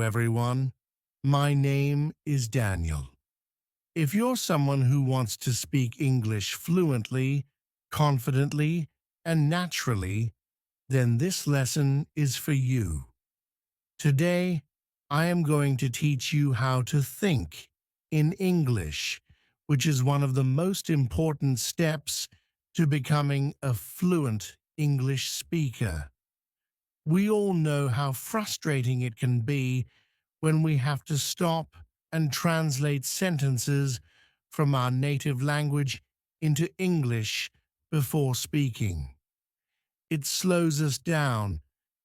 Hello everyone, my name is Daniel. If you're someone who wants to speak English fluently, confidently, and naturally, then this lesson is for you. Today, I am going to teach you how to think in English, which is one of the most important steps to becoming a fluent English speaker. We all know how frustrating it can be when we have to stop and translate sentences from our native language into English before speaking. It slows us down,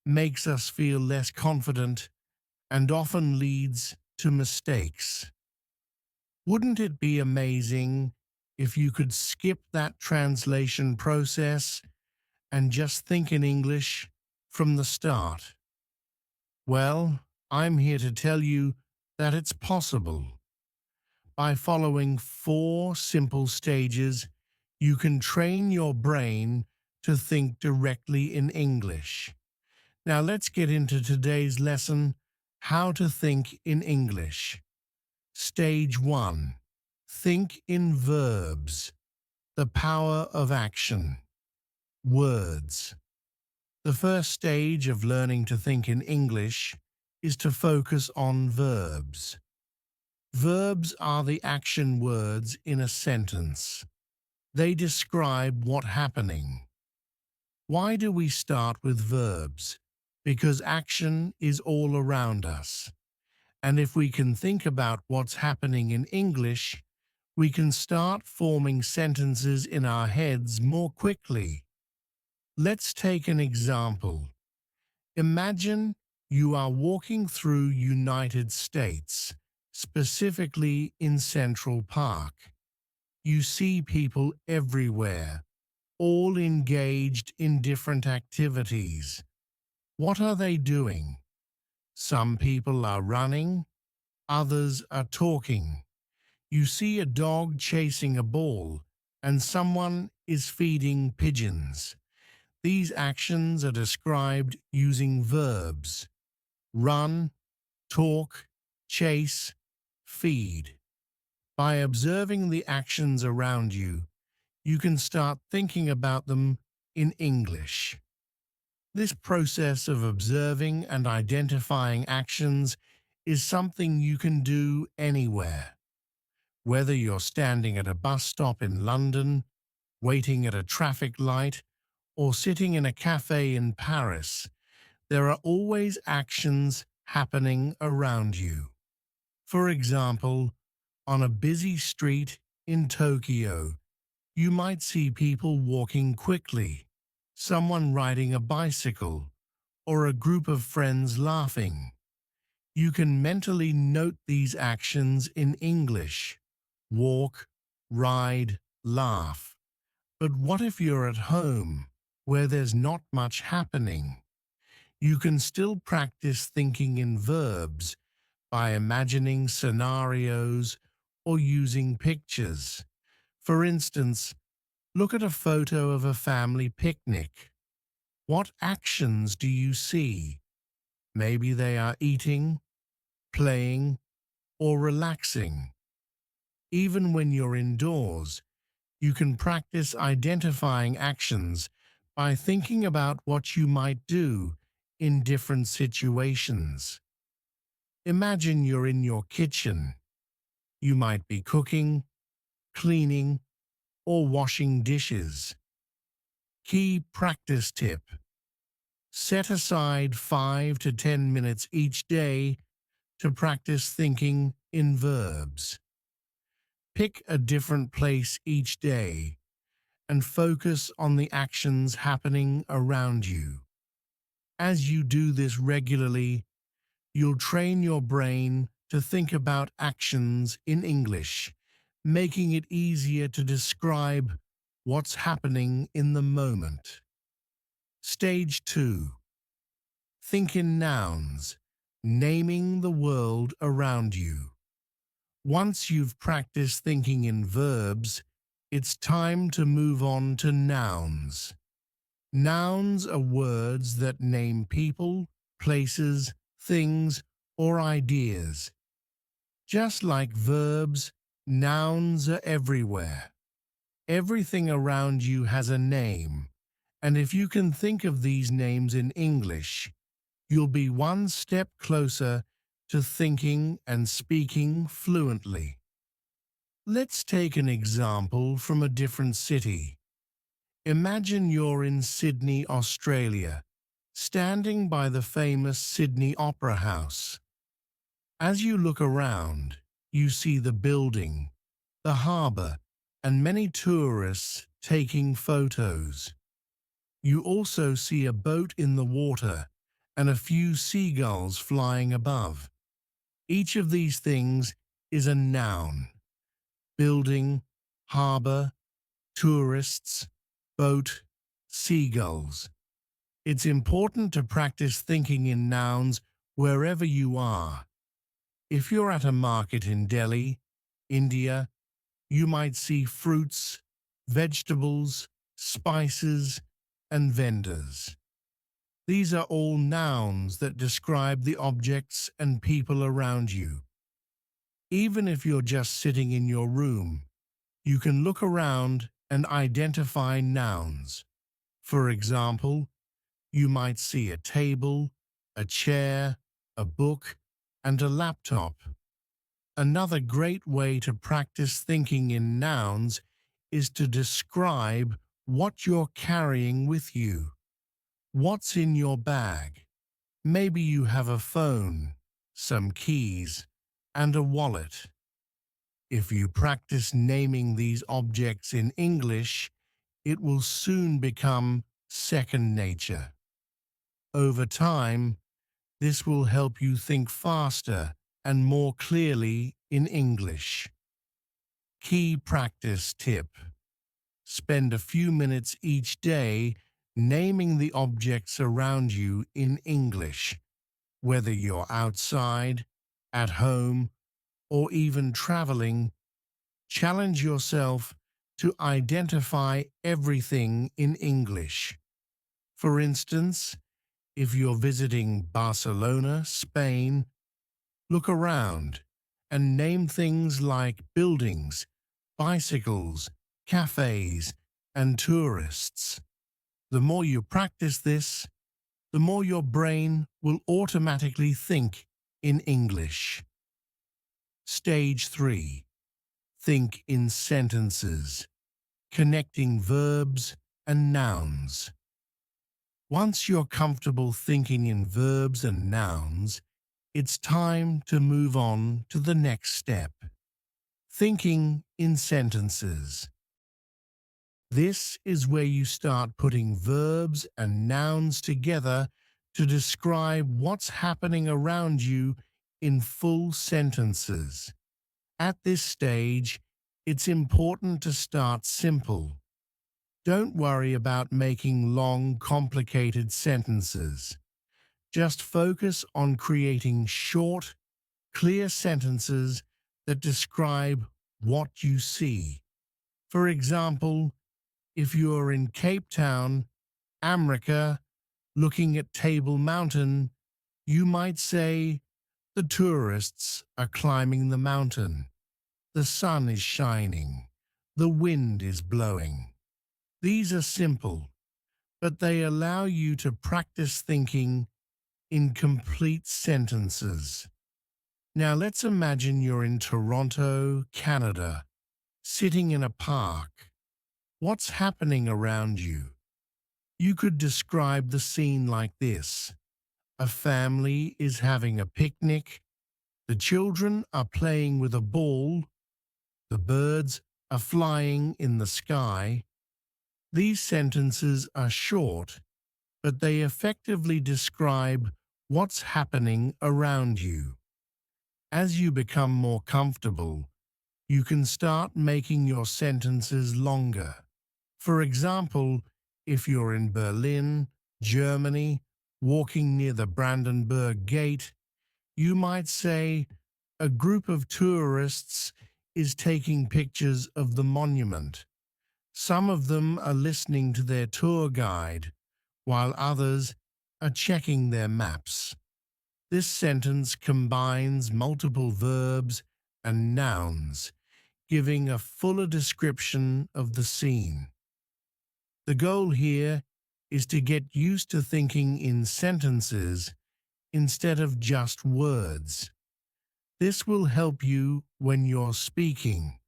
makes us feel less confident, and often leads to mistakes. Wouldn't it be amazing if you could skip that translation process and just think in English from the start? Well, I'm here to tell you that it's possible. By following 4 simple stages, you can train your brain to think directly in English. Now let's get into today's lesson, how to think in English. Stage 1. Think in verbs. The power of action. Words. The first stage of learning to think in English is to focus on verbs. Verbs are the action words in a sentence. They describe what's happening. Why do we start with verbs? Because action is all around us. And if we can think about what's happening in English, we can start forming sentences in our heads more quickly. Let's take an example. Imagine you are walking through United States, specifically in Central Park. You see people everywhere, all engaged in different activities. What are they doing? Some people are running, others are talking. You see a dog chasing a ball, and someone is feeding pigeons. These actions are described using verbs: run, talk, chase, feed. By observing the actions around you, you can start thinking about them in English. This process of observing and identifying actions is something you can do anywhere. Whether you're standing at a bus stop in London, waiting at a traffic light, or sitting in a cafe in Paris, there are always actions happening around you. For example, on a busy street in Tokyo, you might see people walking quickly, someone riding a bicycle, or a group of friends laughing. You can mentally note these actions in English: walk, ride, laugh. But what if you're at home, where there's not much happening? You can still practice thinking in verbs by imagining scenarios or using pictures. For instance, look at a photo of a family picnic. What actions do you see? Maybe they are eating, playing, or relaxing. Even when you're indoors, you can practice identifying actions by thinking about what you might do in different situations. Imagine you're in your kitchen. You might be cooking, cleaning, or washing dishes. Key practice tip: set aside 5 to 10 minutes each day to practice thinking in verbs. Pick a different place each day and focus on the actions happening around you. As you do this regularly, you'll train your brain to think about actions in English, making it easier to describe what's happening in the moment. Stage 2. Think in nouns, naming the world around you. Once you've practiced thinking in verbs, it's time to move on to nouns. Nouns are words that name people, places, things, or ideas. Just like verbs, nouns are everywhere. Everything around you has a name, and if you can think of these names in English, you'll be one step closer to thinking and speaking fluently. Let's take an example from a different city. Imagine you're in Sydney, Australia, standing by the famous Sydney Opera House. As you look around, you see the building, the harbour, and many tourists taking photos. You also see a boat in the water and a few seagulls flying above. Each of these things is a noun: building, harbour, tourists, boat, seagulls. It's important to practice thinking in nouns wherever you are. If you're at a market in Delhi, India, you might see fruits, vegetables, spices, and vendors. These are all nouns that describe the objects and people around you. Even if you're just sitting in your room, you can look around and identify nouns. For example, you might see a table, a chair, a book, and a laptop. Another great way to practice thinking in nouns is to describe what you're carrying with you. What's in your bag? Maybe you have a phone, some keys, and a wallet. If you practice naming these objects in English, it will soon become second nature. Over time, this will help you think faster and more clearly in English. Key practice tip: spend a few minutes each day naming the objects around you in English, whether you're outside, at home, or even traveling. Challenge yourself to identify everything in English. For instance, if you're visiting Barcelona, Spain, look around and name things like buildings, bicycles, cafes, and tourists. The more you practice this, the more your brain will automatically think in English. Stage 3. Think in sentences, connecting verbs and nouns. Once you're comfortable thinking in verbs and nouns, it's time to move on to the next step: thinking in sentences. This is where you start putting verbs and nouns together to describe what's happening around you in full sentences. At this stage, it's important to start simple. Don't worry about making long, complicated sentences. Just focus on creating short, clear sentences that describe what you see. For example, if you are in Cape Town, America, looking at Table Mountain, you might say, "The tourists are climbing the mountain. The sun is shining. The wind is blowing." These are simple, but they allow you to practice thinking in complete sentences. Now let's imagine you're in Toronto, Canada, sitting in a park. What's happening around you? You could describe the scene like this: a family is having a picnic, the children are playing with a ball, the birds are flying in the sky. These sentences are short, but they effectively describe what's happening around you. As you become more comfortable, you can start making your sentences longer. For example, if you're in Berlin, Germany, walking near the Brandenburg Gate, you might say, "A group of tourists is taking pictures of the monument. Some of them are listening to their tour guide, while others are checking their maps." This sentence combines multiple verbs and nouns, giving a fuller description of the scene. The goal here is to get used to thinking in sentences instead of just words. This will help you when you're speaking,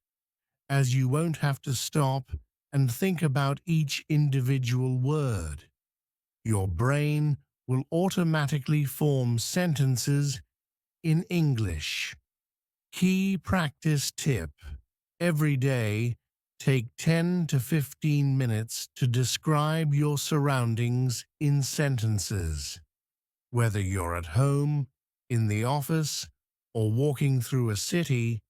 as you won't have to stop and think about each individual word. Your brain will automatically form sentences in English. Key practice tip. Every day, take 10 to 15 minutes to describe your surroundings in sentences. Whether you're at home, in the office, or walking through a city,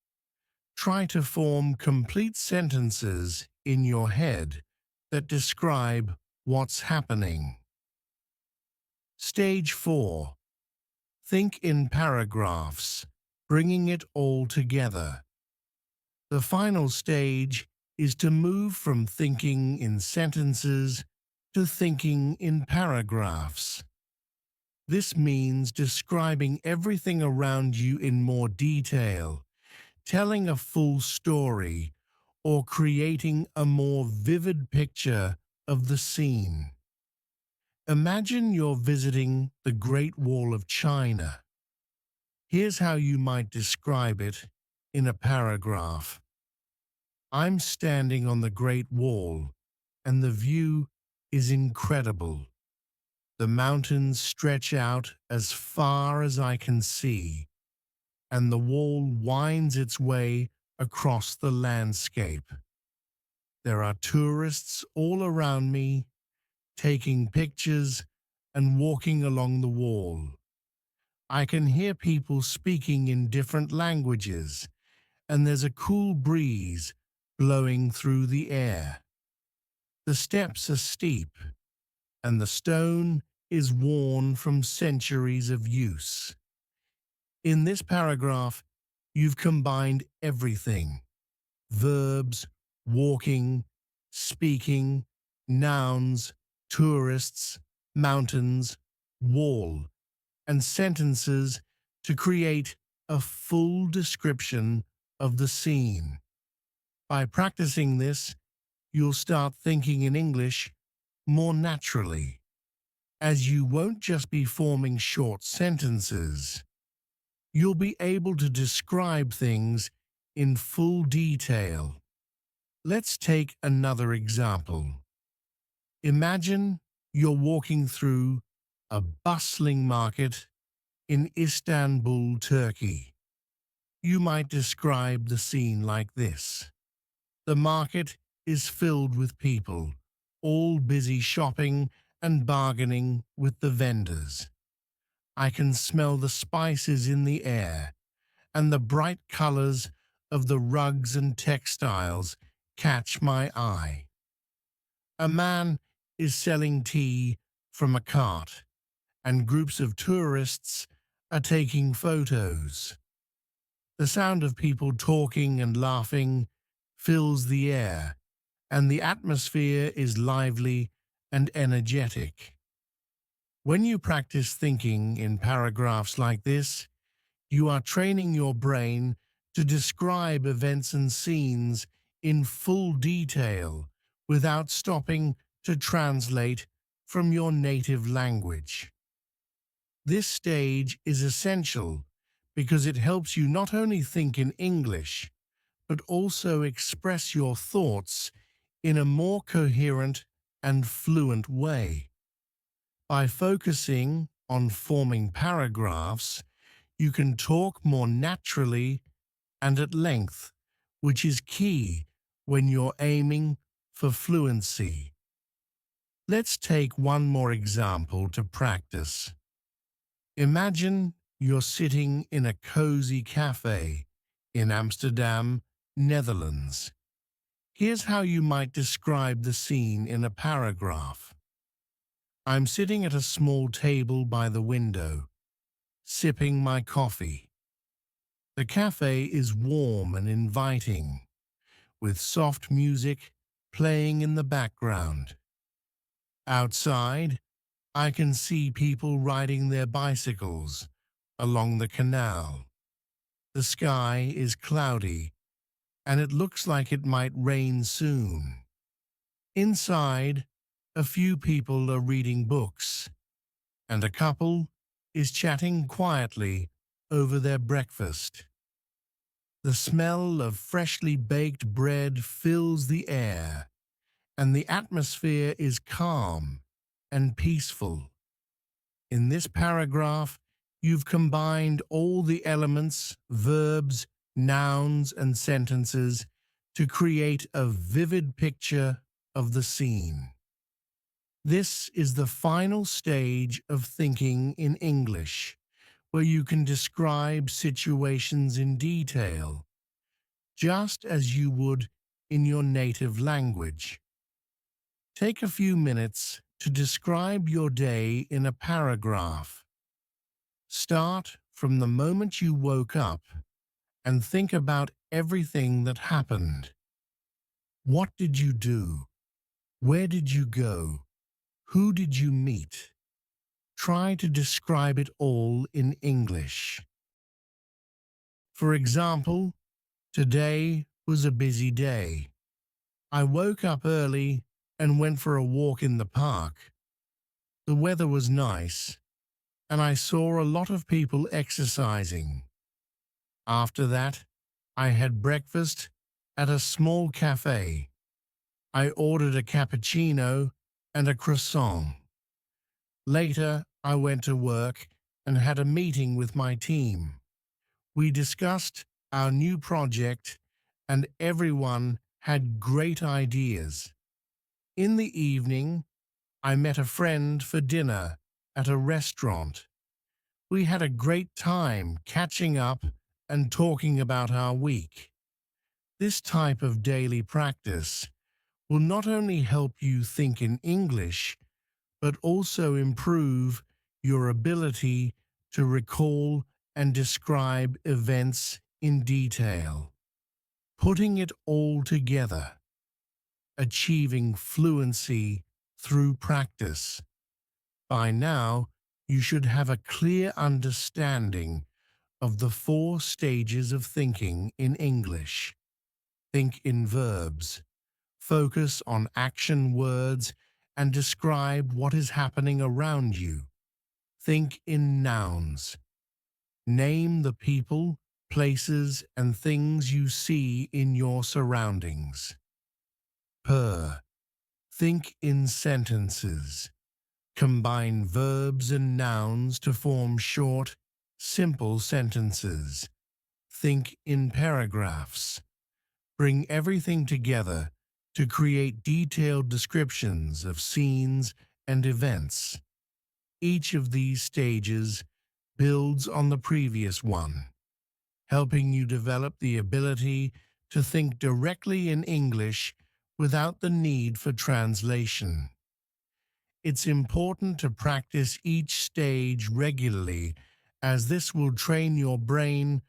try to form complete sentences in your head that describe what's happening. Stage 4. Think in paragraphs, bringing it all together. The final stage is to move from thinking in sentences to thinking in paragraphs. This means describing everything around you in more detail, telling a full story, or creating a more vivid picture of the scene. Imagine you're visiting the Great Wall of China. Here's how you might describe it in a paragraph. I'm standing on the Great Wall, and the view is incredible. The mountains stretch out as far as I can see, and the wall winds its way across the landscape. There are tourists all around me, taking pictures and walking along the wall. I can hear people speaking in different languages, and there's a cool breeze blowing through the air. The steps are steep, and the stone is worn from centuries of use. In this paragraph, you've combined everything: verbs, walking, speaking, nouns, tourists, mountains, wall, and sentences to create a full description of the scene. By practicing this, you'll start thinking in English more naturally, as you won't just be forming short sentences. You'll be able to describe things in full detail. Let's take another example. Imagine you're walking through a bustling market in Istanbul, Turkey. You might describe the scene like this. The market is filled with people, all busy shopping and bargaining with the vendors. I can smell the spices in the air, and the bright colors of the rugs and textiles catch my eye. A man is selling tea from a cart, and groups of tourists are taking photos. The sound of people talking and laughing fills the air, and the atmosphere is lively and energetic. When you practice thinking in paragraphs like this, you are training your brain to describe events and scenes in full detail without stopping to translate from your native language. This stage is essential because it helps you not only think in English, but also express your thoughts in a more coherent and fluent way. By focusing on forming paragraphs, you can talk more naturally and at length, which is key when you're aiming for fluency. Let's take one more example to practice. Imagine you're sitting in a cozy cafe in Amsterdam, Netherlands. Here's how you might describe the scene in a paragraph. I'm sitting at a small table by the window, sipping my coffee. The cafe is warm and inviting, with soft music playing in the background. Outside, I can see people riding their bicycles along the canal. The sky is cloudy, and it looks like it might rain soon. Inside, a few people are reading books, and a couple is chatting quietly over their breakfast. The smell of freshly baked bread fills the air, and the atmosphere is calm and peaceful. In this paragraph, you've combined all the elements, verbs, nouns, and sentences to create a vivid picture of the scene. This is the final stage of thinking in English, where you can describe situations in detail, just as you would in your native language. Take a few minutes to describe your day in a paragraph. Start from the moment you woke up and think about everything that happened. What did you do? Where did you go? Who did you meet? Try to describe it all in English. For example, today was a busy day. I woke up early and went for a walk in the park. The weather was nice, and I saw a lot of people exercising. After that, I had breakfast at a small cafe. I ordered a cappuccino and a croissant. Later, I went to work and had a meeting with my team. We discussed our new project, and everyone had great ideas. In the evening, I met a friend for dinner at a restaurant. We had a great time catching up and talking about our week. This type of daily practice will not only help you think in English, but also improve your ability to recall and describe events in detail. Putting it all together, achieving fluency through practice. By now, you should have a clear understanding of the 4 stages of thinking in English. Think in verbs. Focus on action words and describe what is happening around you. Think in nouns. Name the people, places, and things you see in your surroundings. Think in sentences. Combine verbs and nouns to form short, simple sentences. Think in paragraphs. Bring everything together to create detailed descriptions of scenes and events. Each of these stages builds on the previous one, helping you develop the ability to think directly in English without the need for translation. It's important to practice each stage regularly, as this will train your brain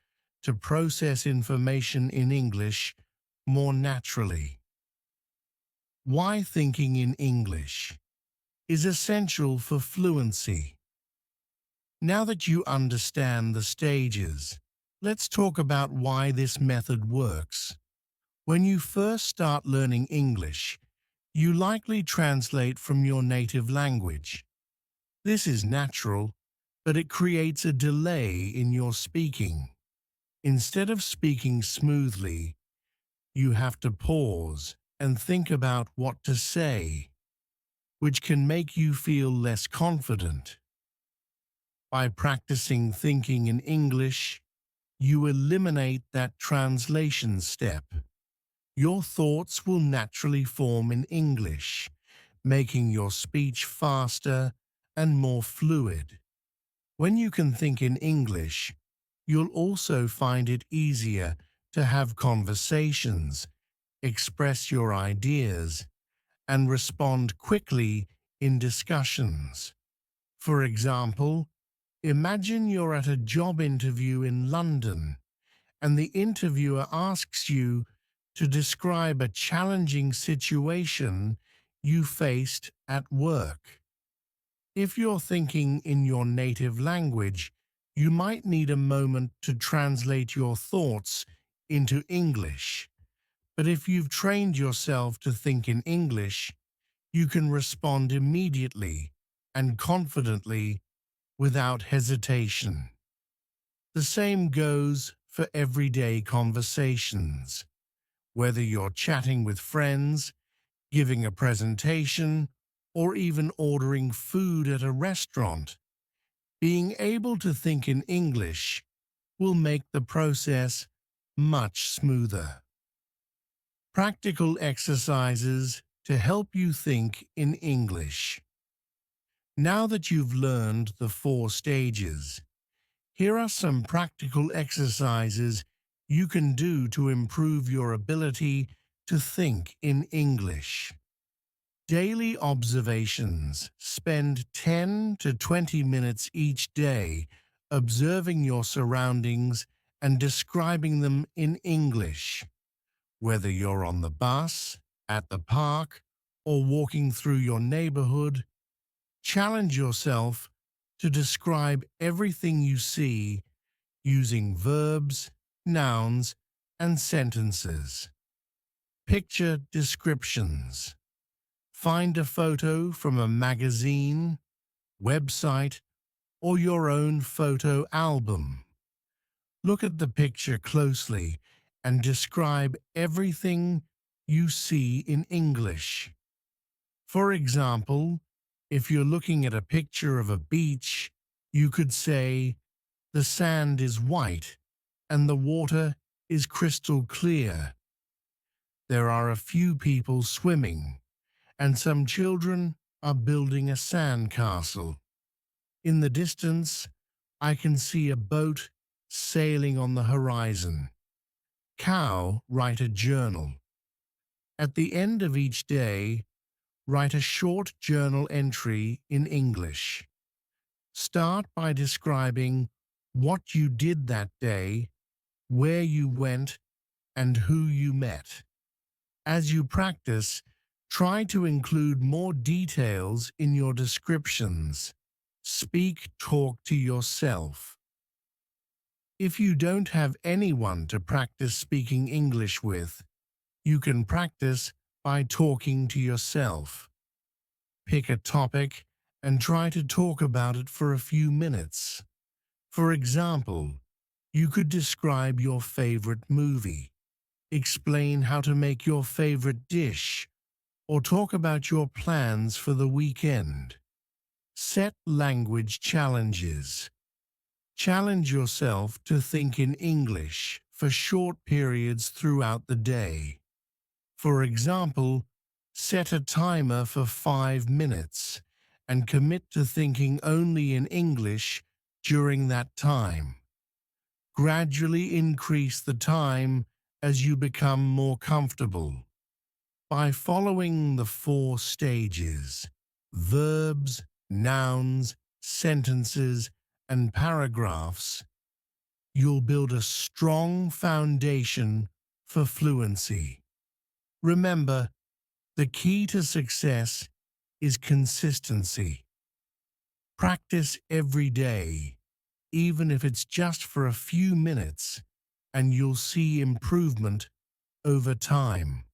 to process information in English more naturally. Why thinking in English is essential for fluency. Now that you understand the stages, let's talk about why this method works. When you first start learning English, you likely translate from your native language. This is natural, but it creates a delay in your speaking. Instead of speaking smoothly, you have to pause and think about what to say, which can make you feel less confident. By practicing thinking in English, you eliminate that translation step. Your thoughts will naturally form in English, making your speech faster and more fluid. When you can think in English, you'll also find it easier to have conversations, express your ideas, and respond quickly in discussions. For example, imagine you're at a job interview in London, and the interviewer asks you to describe a challenging situation you faced at work. If you're thinking in your native language, you might need a moment to translate your thoughts into English. But if you've trained yourself to think in English, you can respond immediately and confidently without hesitation. The same goes for everyday conversations. Whether you're chatting with friends, giving a presentation, or even ordering food at a restaurant, being able to think in English will make the process much smoother. Practical exercises to help you think in English. Now that you've learned the 4 stages, here are some practical exercises you can do to improve your ability to think in English. Daily observations. Spend 10 to 20 minutes each day observing your surroundings and describing them in English. Whether you're on the bus, at the park, or walking through your neighborhood, challenge yourself to describe everything you see using verbs, nouns, and sentences. Picture descriptions. Find a photo from a magazine, website, or your own photo album. Look at the picture closely and describe everything you see in English. For example, if you're looking at a picture of a beach, you could say, "The sand is white and the water is crystal clear. There are a few people swimming, and some children are building a sand castle. In the distance, I can see a boat sailing on the horizon." Cow, write a journal. At the end of each day, write a short journal entry in English. Start by describing what you did that day, where you went, and who you met. As you practice, try to include more details in your descriptions. Talk to yourself. If you don't have anyone to practice speaking English with, you can practice by talking to yourself. Pick a topic and try to talk about it for a few minutes. For example, you could describe your favorite movie, explain how to make your favorite dish, or talk about your plans for the weekend. Set language challenges. Challenge yourself to think in English for short periods throughout the day. For example, set a timer for 5 minutes and commit to thinking only in English during that time. Gradually increase the time as you become more comfortable. By following the 4 stages, verbs, nouns, sentences, and paragraphs, you'll build a strong foundation for fluency. Remember, the key to success is consistency. Practice every day, even if it's just for a few minutes, and you'll see improvement over time.